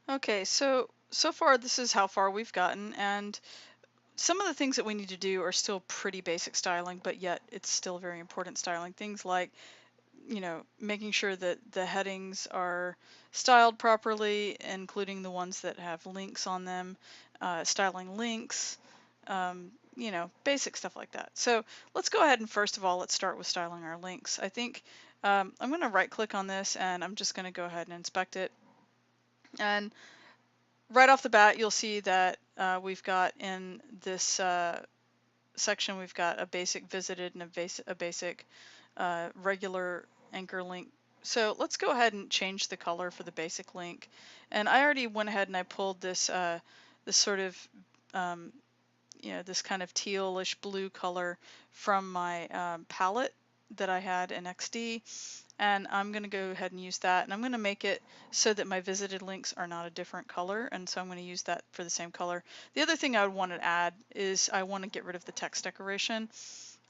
Okay, so far this is how far we've gotten, and some of the things that we need to do are still pretty basic styling, but yet it's still very important styling. Things like, making sure that the headings are styled properly, including the ones that have links on them, styling links, basic stuff like that. So let's go ahead and first of all, let's start with styling our links. I think I'm going to right click on this and I'm just going to go ahead and inspect it. And right off the bat, you'll see that we've got in this section, we've got a basic visited and a basic regular anchor link. So let's go ahead and change the color for the basic link. And I already went ahead and I pulled this this sort of this kind of tealish blue color from my palette that I had in XD, and I'm going to go ahead and use that, and I'm going to make it so that my visited links are not a different color, and so I'm going to use that for the same color. The other thing I would want to add is I want to get rid of the text decoration.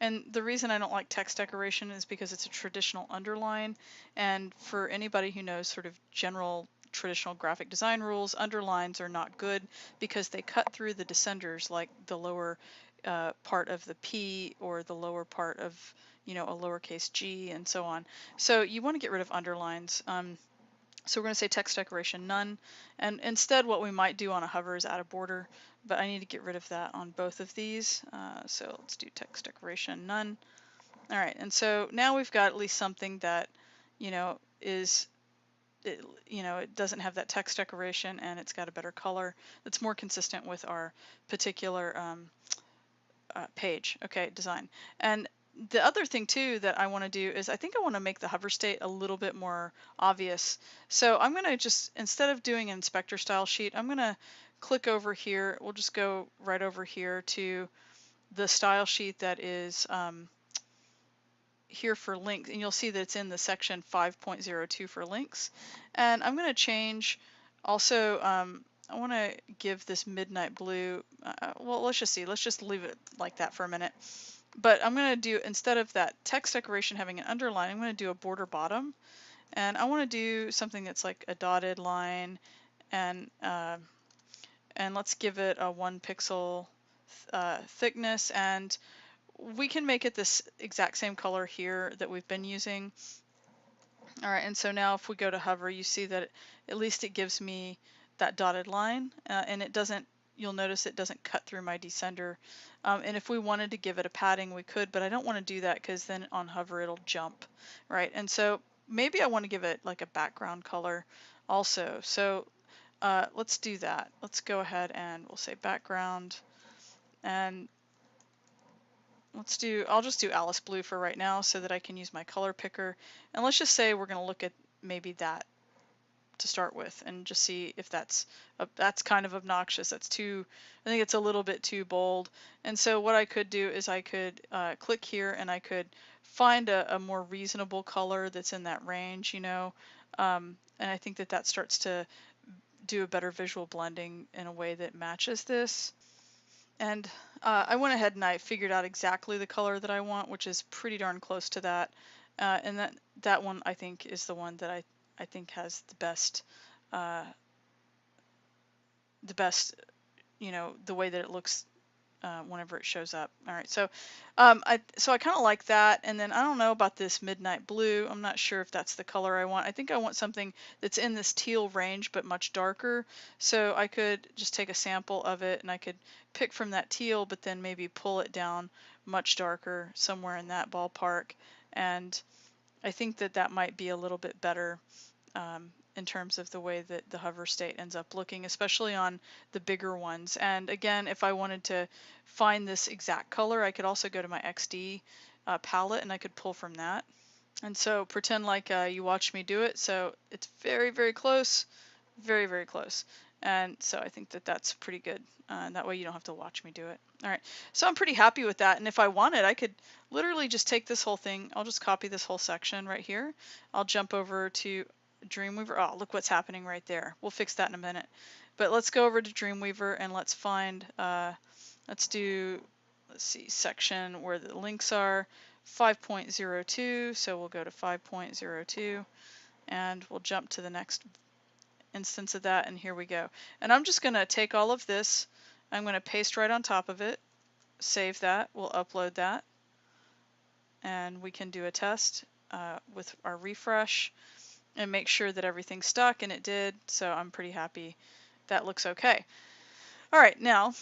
And the reason I don't like text decoration is because it's a traditional underline, and for anybody who knows sort of general traditional graphic design rules, underlines are not good because they cut through the descenders, like the lower part of the P or the lower part of a lowercase g and so on. So you want to get rid of underlines. So we're going to say text decoration none, and instead what we might do on a hover is add a border, but I need to get rid of that on both of these. So let's do text decoration none. All right, and so now we've got at least something that is it doesn't have that text decoration, and it's got a better color that's more consistent with our particular page. Okay, design. And the other thing too that I want to do is I think I want to make the hover state a little bit more obvious. So I'm going to just, instead of doing an inspector style sheet, I'm going to click over here. We'll just go right over here to the style sheet that is here for links, and you'll see that it's in the section 5.02 for links. And I'm going to change also, I want to give this midnight blue, well, let's just see, let's just leave it like that for a minute. But I'm going to do, instead of that text decoration having an underline, I'm going to do a border bottom. And I want to do something that's like a dotted line, and let's give it a 1 pixel thickness, and we can make it this exact same color here that we've been using. All right, and so now if we go to hover, you see that at least it gives me that dotted line, and it doesn't, you'll notice it doesn't cut through my descender. And if we wanted to give it a padding, we could, but I don't want to do that because then on hover it'll jump, right? And so maybe I want to give it like a background color also. So let's do that. Let's go ahead and we'll say background, and I'll just do Alice Blue for right now so that I can use my color picker. And let's just say we're going to look at maybe that to start with and just see if that's kind of obnoxious. That's too, I think it's a little bit too bold. And so what I could do is I could click here and I could find a more reasonable color that's in that range, and I think that starts to do a better visual blending in a way that matches this. And I went ahead and I figured out exactly the color that I want, which is pretty darn close to that. And that one I think is the one that I think has the best, the way that it looks whenever it shows up. All right, so I kind of like that. And then I don't know about this midnight blue. I'm not sure if that's the color I want. I think I want something that's in this teal range but much darker. So I could just take a sample of it and I could pick from that teal, but then maybe pull it down much darker somewhere in that ballpark. And I think that might be a little bit better in terms of the way that the hover state ends up looking, especially on the bigger ones. And again, if I wanted to find this exact color, I could also go to my XD palette and I could pull from that. And so pretend like you watched me do it. So it's very, very close, very, very close. And so I think that's pretty good. And that way you don't have to watch me do it. All right, so I'm pretty happy with that. And if I wanted, I could literally just take this whole thing. I'll just copy this whole section right here. I'll jump over to Dreamweaver. Oh, look what's happening right there. We'll fix that in a minute. But let's go over to Dreamweaver and let's find, let's see, section where the links are, 5.02. So we'll go to 5.02 and we'll jump to the next instance of that, and here we go. And I'm just going to take all of this, I'm going to paste right on top of it, save that, we'll upload that, and we can do a test with our refresh and make sure that everything's stuck, and it did, so I'm pretty happy. That looks okay. All right, now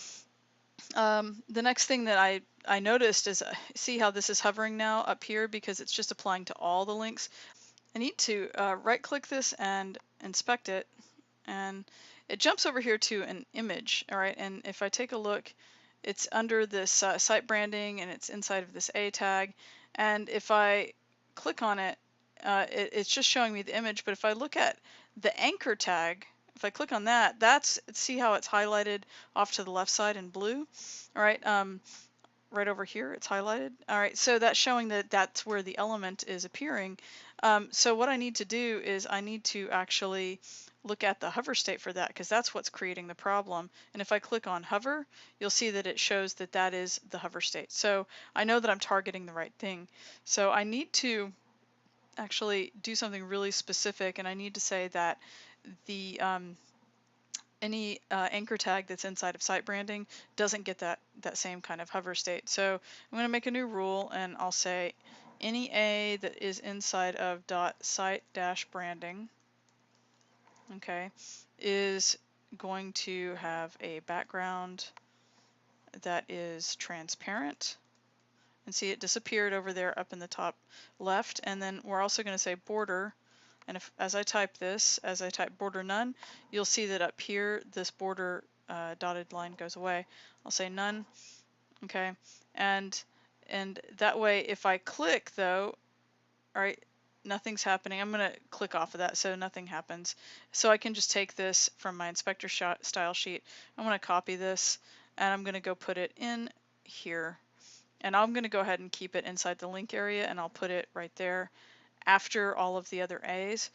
the next thing that I noticed is, see how this is hovering now up here because it's just applying to all the links. I need to right click this and inspect it, and it jumps over here to an image. All right, and if I take a look, it's under this site branding and it's inside of this A tag, and if I click on it, it's just showing me the image. But if I look at the anchor tag, if I click on that, see how it's highlighted off to the left side in blue. All right, right over here it's highlighted. All right, so that's showing that that's where the element is appearing. So what I need to do is I need to actually look at the hover state for that, because that's what's creating the problem. And if I click on hover, you'll see that it shows that that is the hover state. So I know that I'm targeting the right thing. So I need to actually do something really specific, and I need to say that the any anchor tag that's inside of site branding doesn't get that same kind of hover state. So I'm going to make a new rule, and I'll say any A that is inside of .site-branding, okay, is going to have a background that is transparent. And see, it disappeared over there up in the top left. And then we're also going to say border. And if, as I type this, as I type border none, you'll see that up here, this border dotted line goes away. I'll say none, okay? And that way, if I click though, all right, nothing's happening. I'm gonna click off of that so nothing happens. So I can just take this from my inspector style sheet. I'm gonna copy this and I'm gonna go put it in here. And I'm gonna go ahead and keep it inside the link area, and I'll put it right there after all of the other A's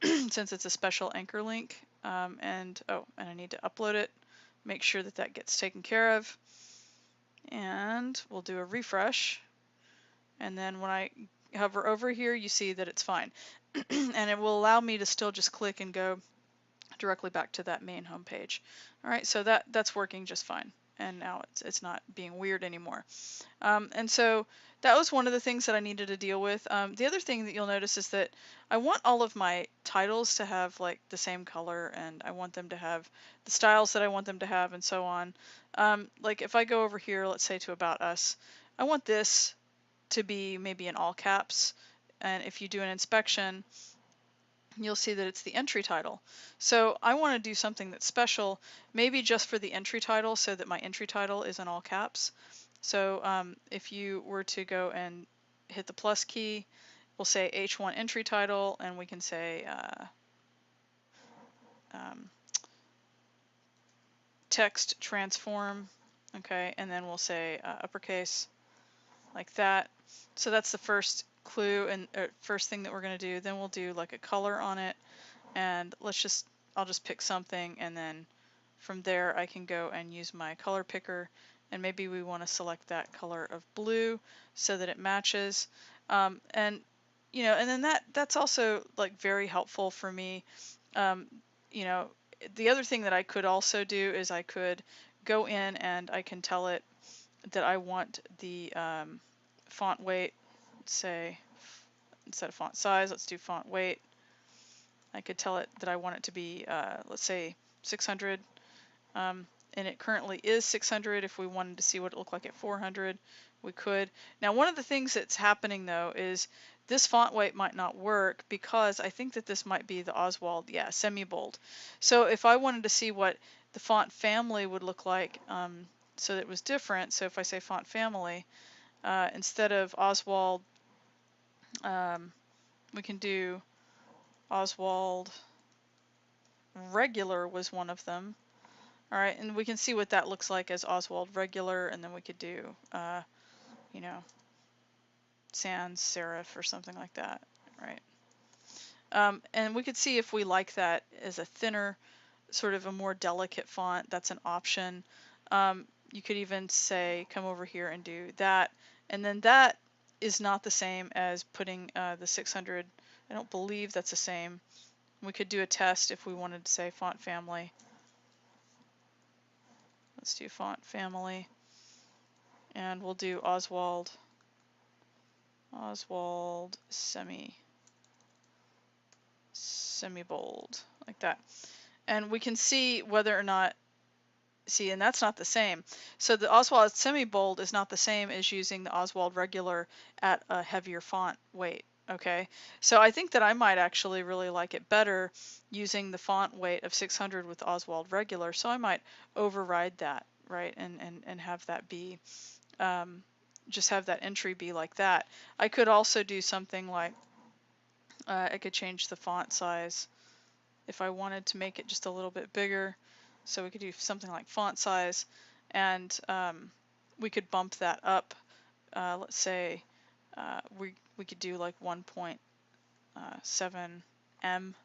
since it's a special anchor link. And I need to upload it, make sure that that gets taken care of, and we'll do a refresh. And then when I hover over here, you see that it's fine. And it will allow me to still just click and go directly back to that main home page. All right, so that's working just fine. And now it's not being weird anymore. And so that was one of the things that I needed to deal with. The other thing that you'll notice is that I want all of my titles to have like the same color, and I want them to have the styles that I want them to have, and so on. Like if I go over here, let's say to About Us, I want this to be maybe in all caps. And if you do an inspection, you'll see that it's the entry title. So I want to do something that's special, maybe just for the entry title, so that my entry title is in all caps. So if you were to go and hit the plus key, we'll say H1 entry title, and we can say text transform, okay, and then we'll say uppercase like that. So that's the first clue and first thing that we're going to do. Then we'll do like a color on it, and I'll just pick something, and then from there I can go and use my color picker, and maybe we want to select that color of blue so that it matches. And you know, and then that's also like very helpful for me. You know, the other thing that I could also do is I could go in and I can tell it that I want the font weight, say instead of font size, let's do font weight. I could tell it that I want it to be, let's say 600, and it currently is 600. If we wanted to see what it looked like at 400, we could. Now, one of the things that's happening though is this font weight might not work, because I think that this might be the Oswald, yeah, semi-bold. So if I wanted to see what the font family would look like, so that it was different, so if I say font family, instead of Oswald, we can do Oswald regular was one of them. All right, and we can see what that looks like as Oswald regular, and then we could do, you know, sans serif or something like that, right? And we could see if we like that as a thinner, sort of a more delicate font. That's an option. You could even say, come over here and do that, and then that is not the same as putting the 600. I don't believe that's the same. We could do a test if we wanted to say font family. Let's do font family, and we'll do Oswald semi bold, like that. And we can see whether or not, see, and that's not the same. So the Oswald semi bold is not the same as using the Oswald regular at a heavier font weight. Okay, so I think that I might actually really like it better using the font weight of 600 with Oswald regular. So I might override that, right, and have that be, just have that entry be like that. I could also do something like, I could change the font size if I wanted to make it just a little bit bigger. So we could do something like font size, and we could bump that up. Let's say we could do like 1.7 M.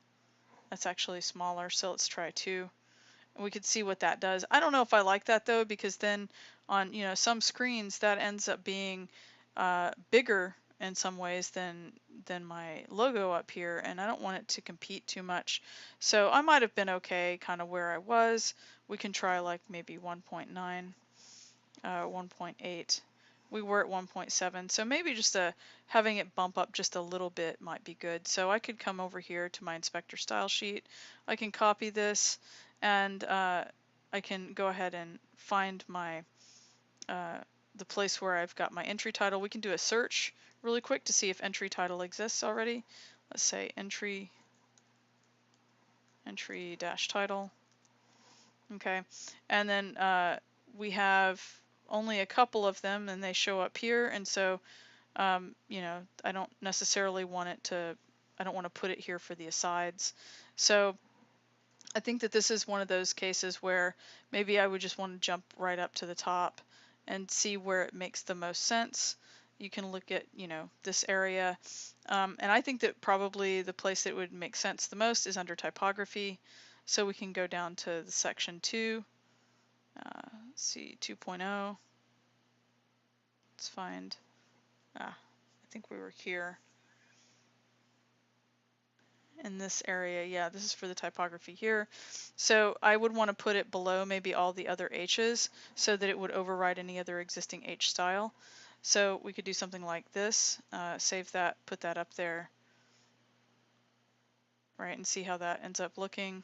That's actually smaller, so let's try 2. And we could see what that does. I don't know if I like that though, because then on some screens that ends up being bigger in some ways than my logo up here, and I don't want it to compete too much. So I might have been okay kind of where I was. We can try like maybe 1.9, 1.8. We were at 1.7, so maybe just having it bump up just a little bit might be good. So I could come over here to my inspector style sheet. I can copy this, and I can go ahead and find my the place where I've got my entry title. We can do a search really quick to see if entry title exists already. Let's say entry dash title. Okay, and then we have only a couple of them, and they show up here. And so, I don't necessarily want it to. I don't want to put it here for the asides. So I think that this is one of those cases where maybe I would just want to jump right up to the top and see where it makes the most sense. You can look at, this area. And I think that probably the place that would make sense the most is under typography. So we can go down to the section 2. Let's see, 2.0. Let's find, I think we were here. In this area, yeah, this is for the typography here. So I would want to put it below maybe all the other H's so that it would override any other existing H style. So we could do something like this, save that, put that up there, right, and see how that ends up looking.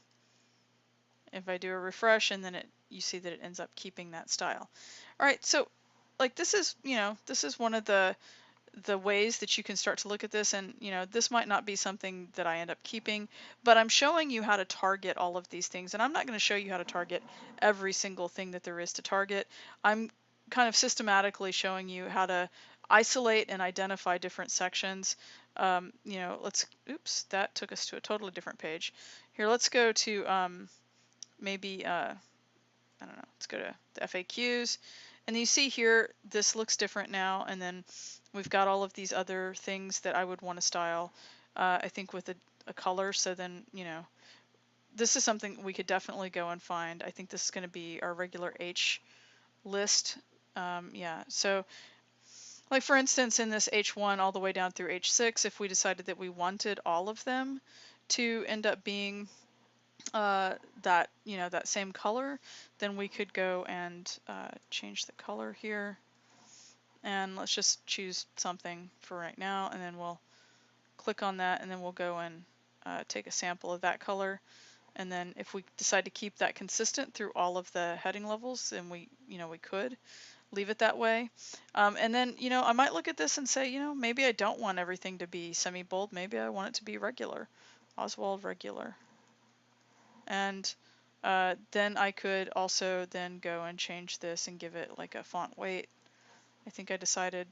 If I do a refresh, and then you see that it ends up keeping that style. All right, so like this is, this is one of the ways that you can start to look at this, and this might not be something that I end up keeping, but I'm showing you how to target all of these things, and I'm not going to show you how to target every single thing that there is to target. I'm kind of systematically showing you how to isolate and identify different sections. Oops, that took us to a totally different page. Here, let's go to maybe I don't know, let's go to the FAQs. And you see here, this looks different now. And then we've got all of these other things that I would want to style, I think with a color. So then, this is something we could definitely go and find. I think this is going to be our regular H list. Yeah, so like for instance, in this H1 all the way down through H6, if we decided that we wanted all of them to end up being that same color, then we could go and change the color here, and let's just choose something for right now, and then we'll click on that, and then we'll go and take a sample of that color. And then if we decide to keep that consistent through all of the heading levels, then we could leave it that way. And then I might look at this and say, maybe I don't want everything to be semi-bold, maybe I want it to be regular, Oswald regular. And then I could also then go and change this and give it like a font weight. I think I decided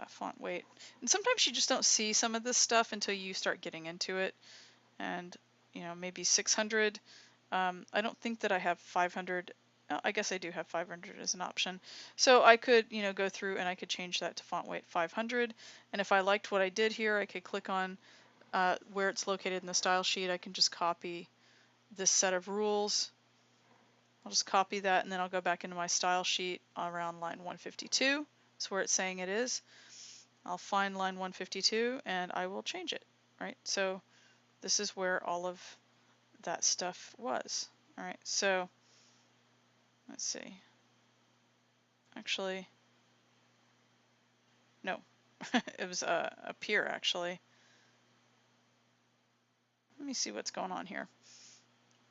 font weight. And sometimes you just don't see some of this stuff until you start getting into it. And maybe 600. I don't think that I have 500. I guess I do have 500 as an option. So I could go through and I could change that to font weight 500. And if I liked what I did here, I could click on where it's located in the style sheet. I can just copy this set of rules. I'll just copy that, and then I'll go back into my style sheet around line 152. That's where it's saying it is. I'll find line 152 and I will change it, right? So this is where all of that stuff was. All right, so let's see. Actually, no, it was up here actually. Let me see what's going on here.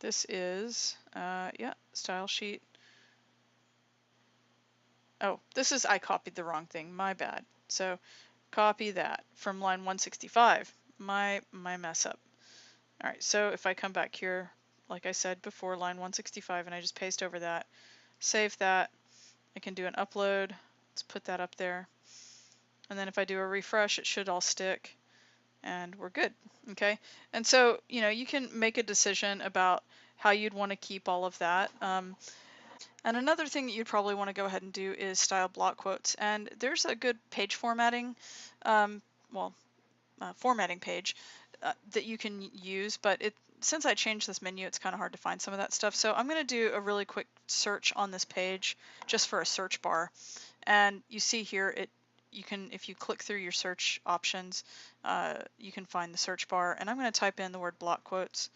This is, yeah, style sheet. Oh, this is, I copied the wrong thing, my bad. So copy that from line 165, my mess up. All right, so if I come back here, like I said before, line 165, and I just paste over that, save that, I can do an upload. Let's put that up there. And then if I do a refresh, it should all stick and we're good. Okay. And so, you know, you can make a decision about how you'd want to keep all of that. And another thing that you'd probably want to go ahead and do is style block quotes. And there's a good page formatting, well, formatting page that you can use, but since I changed this menu, it's kind of hard to find some of that stuff. So I'm going to do a really quick search on this page just for a search bar. And you see here, you can, if you click through your search options, you can find the search bar. And I'm going to type in the word block quotes.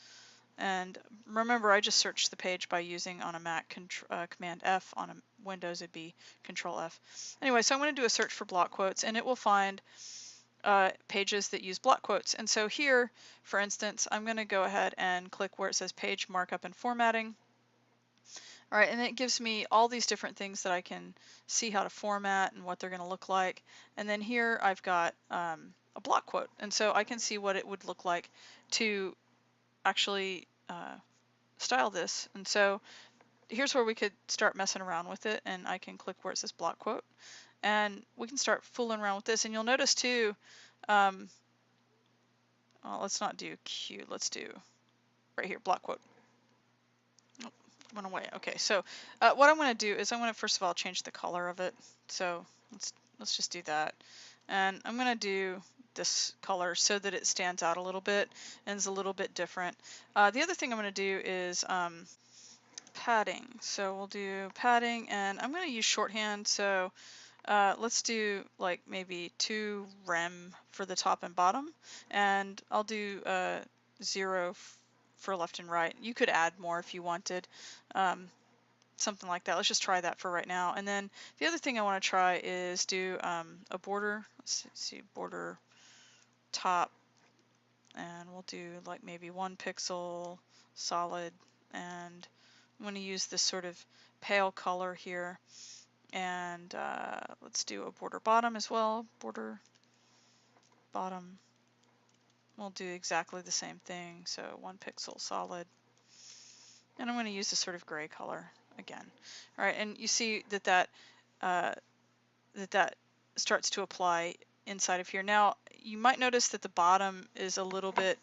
And remember, I just searched the page by using on a Mac Command F, on a Windows it'd be Control F. Anyway, so I'm going to do a search for block quotes, and it will find pages that use block quotes. And so here, for instance, I'm going to go ahead and click where it says page markup and formatting. All right, and it gives me all these different things that I can see how to format and what they're going to look like. And then here I've got a block quote, and so I can see what it would look like to actually style this. And so here's where we could start messing around with it, and I can click where it says block quote, and we can start fooling around with this. And you'll notice too, well, let's not do Q, let's do right here, block quote. Oh, went away. Okay, so what I'm going to do is I'm going to first of all change the color of it. So let's just do that, and I'm going to do this color so that it stands out a little bit and is a little bit different. The other thing I'm going to do is padding. So we'll do padding, and I'm going to use shorthand. So let's do like maybe 2 rem for the top and bottom, and I'll do 0 for left and right. You could add more if you wanted, something like that. Let's just try that for right now. And then the other thing I want to try is do a border. Let's see, border top, and we'll do like maybe 1 pixel solid, and I'm going to use this sort of pale color here. And let's do a border bottom as well. Border bottom, we'll do exactly the same thing. So 1 pixel solid, and I'm going to use this sort of gray color again. All right, and you see that that starts to apply inside of here. Now you might notice that the bottom is a little bit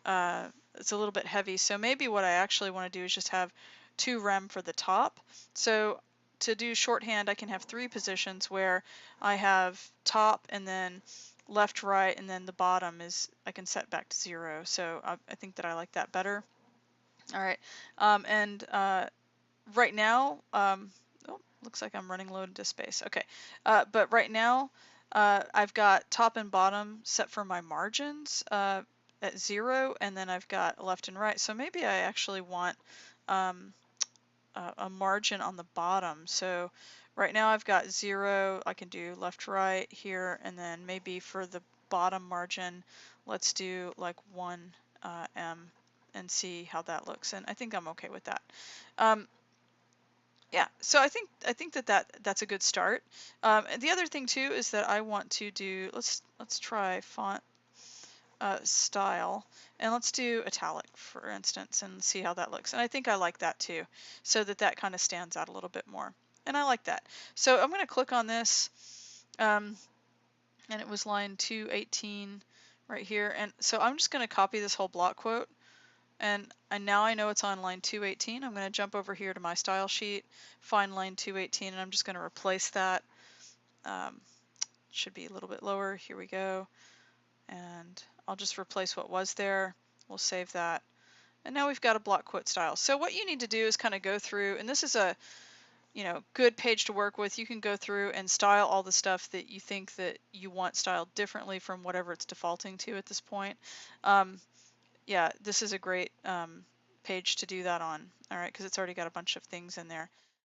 it's a little bit heavy. So maybe what I actually want to do is just have 2 rem for the top. So to do shorthand, I can have 3 positions where I have top and then left, right, and then the bottom is, I can set back to 0. So I think that I like that better. All right, and right now, oh, looks like I'm running low into space. Okay, but right now I've got top and bottom set for my margins at 0, and then I've got left and right. So maybe I actually want a margin on the bottom. So right now I've got 0, I can do left, right here, and then maybe for the bottom margin, let's do like 1 M and see how that looks. And I think I'm okay with that. Yeah, so I think that's a good start. And the other thing too is that I want to do, let's try font style, and let's do italic for instance and see how that looks. And I think I like that too, so that kind of stands out a little bit more, and I like that. So I'm going to click on this, and it was line 218 right here, and so I'm just going to copy this whole block quote, and now I know it's on line 218. I'm going to jump over here to my style sheet, find line 218, and I'm just going to replace that. Should be a little bit lower. Here we go. And I'll just replace what was there. We'll save that. And now we've got a block quote style. So what you need to do is kind of go through, and this is a good page to work with. You can go through and style all the stuff that you think that you want styled differently from whatever it's defaulting to at this point. yeah, this is a great page to do that on. All right, because it's already got a bunch of things in there.